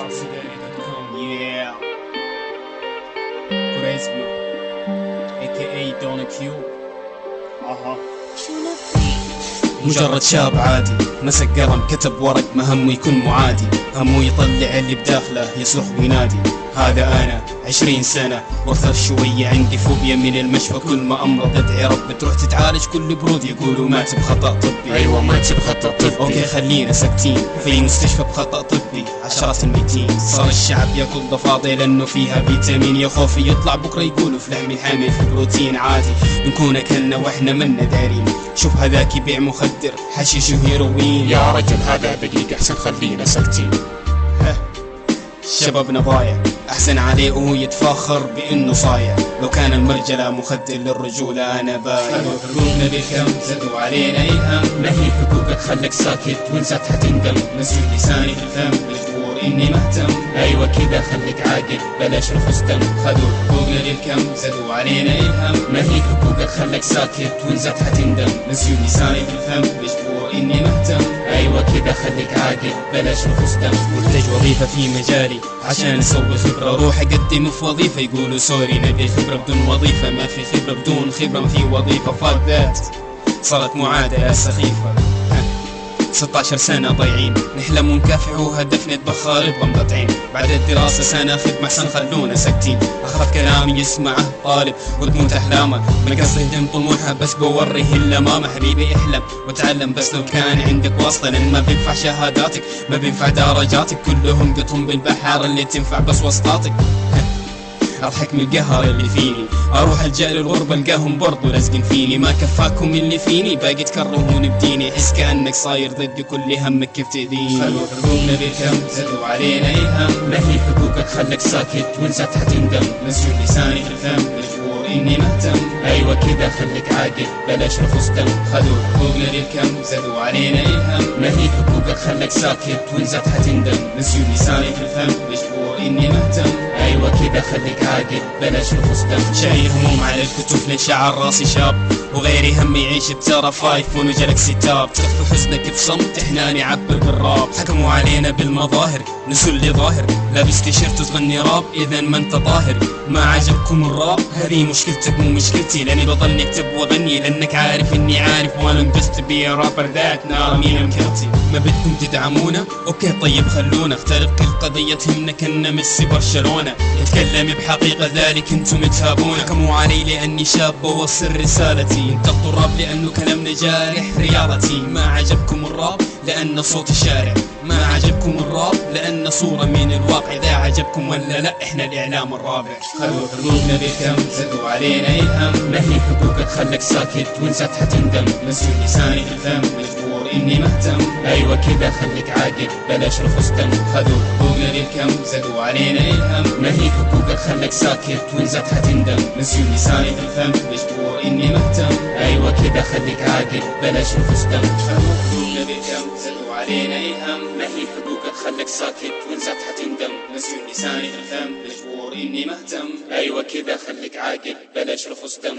RCDaily.com. Yeah. Quaresma, aka Donna Q. مجرد شاب عادي مسك قلم كتب ورق ما همه يكون معادي، همه يطلع اللي بداخله يصرخ وينادي. هذا أنا 20 سنة واكثر شوية، عندي فوبيا من المشفى، كل ما أمرض أدعي رب تروح تتعالج كل برود يقولوا مات بخطأ طبي. أيوة مات بخطأ طبي. أوكي خلينا ساكتين، في مستشفى بخطأ طبي عشرات الميتين. صار الشعب ياكل ضفادع لأنه فيها فيتامين، يا خوفي يطلع بكرة يقولوا في لحم الحامل في بروتين. عادي بنكون أكلنا وإحنا منا دارين، شوف هذاك يبيع مخدر حشيش وهيروين. يا رجل هذا دقيقة أحسن خلينا ساكتين. شبابنا ضايع أحسن عليه وهو يتفاخر بأنه صايع، لو كان المرجلة مخدر للرجولة أنا بايع. حقوقنا بالكم زادوا علينا إيهام، ما هي حقوقك خلك ساكت وانسات حتندم. مسجون لساني في الفم مجبور إني مهتم. أيوة كذا خليك عاقل بلاش رخص دم. خذوا حقوقنا بالكم زادوا علينا إيهام، ما هي حقوقك خلك ساكت وانسات حتندم. مسجون لساني في الفم مجبور إني مهتم. أيوة كذا خليك عاقل بلاش رخص دم. محتاج وظيفة في مجالي عشان اسوي خبرة، روح اقدم في وظيفة يقولوا سوري نبي خبرة بدون وظيفة، ما في خبرة بدون خبرة ما في وظيفة. فاك ذات صارت معادلة سخيفة. 16 سنة ضايعين نحلم ونكافح وهدفنا نتبخر بمقطعين، بعد الدراسة سنة خدمة أحسن خلونا ساكتين. أخذ كلامي يسمعه طالب وتموت أحلامه، ما قصدي يهدم طموحه بس بوريه الأمامه. حبيبي احلم وتعلم بس لو كان عندك واسطة، لأن ما بينفع شهاداتك ما بينفع درجاتك، كلهم قطهم بالبحر اللي تنفع بس واسطاتك. اضحك من القهر اللي فيني، اروح الجأ للغربة القاهم برضو لازقين فيني، ما كفاكم اللي فيني باقي تكرهون بديني، حس كأنك صاير ضدي كل همك كيف تأذيني. خلوا حقوقنا بالكم زادوا علينا إيهام، ما هي حقوقك خلك ساكت وانسات حتندم. مسجون لساني في الفم مجبور إني مهتم. أيوة كذا خليك عاقل بلاش رخص دم. خذوا حقوقنا بالكم زادوا علينا إيهام، ما هي حقوقك خلك ساكت وانسات حتندم. مسجون لساني في الفم مجبور إني مهتم. أيوة كذا خليك عاقل بلاش رخص دم. شايل هموم على الكتف لشعر راسي شاب، وغيري هم يعيش بترى فايفون وجالكسي تاب. تخفي حزنك بصمت احنا نعبر بالراب، حكموا علينا بالمظاهر نسوا اللي ظاهر، لابس تيشيرت وتغني راب اذا ما انت طاهر. ما عجبكم الراب هذه مشكلتك مو مشكلتي، لاني بضل نكتب واغني لانك عارف اني عارف، وانا انقصت بي رابر ذات نار مين مكرتي. ما بدكم تدعمونا اوكي طيب خلونا اخترق القضية تهمنا كنا ميسي برشلونة، يتكلم بحقيقة ذلك انتم تهابون. حكموا علي لاني شاب بوصل رسالتي، انتقدوا الراب لانه كلامنا جارح ريالتي. ما عجبكم الراب لان صوت الشارع، ما عجبكم الراب لان صورة من الواقع، اذا عجبكم ولا لا احنا الاعلام الرابع. خلوا حقوقنا بالكم زادوا علينا ايهام، ما هي حقوقك خلك ساكت وانسات حتندم. مسجون لساني في الفم مجبور اني مهتم. ايوه كذا خليك عاقل بلاش رخص دم. خذوا حقوقنا بالكم زادوا علينا ايهام، ما هي حقوقك خلك ساكت وانسات حتندم. مسجون لساني في الفم مجبور اني مهتم. ايوه كذا خليك عاقل بلاش رخص دم. خذوا حقوقنا بالكم زادوا علينا ايهام، ما هي حقوقك خلك ساكت وانسات حتندم. مسجون لساني في الفم مجبور اني مهتم. ايوه كذا خليك عاقل بلاش رخص دم.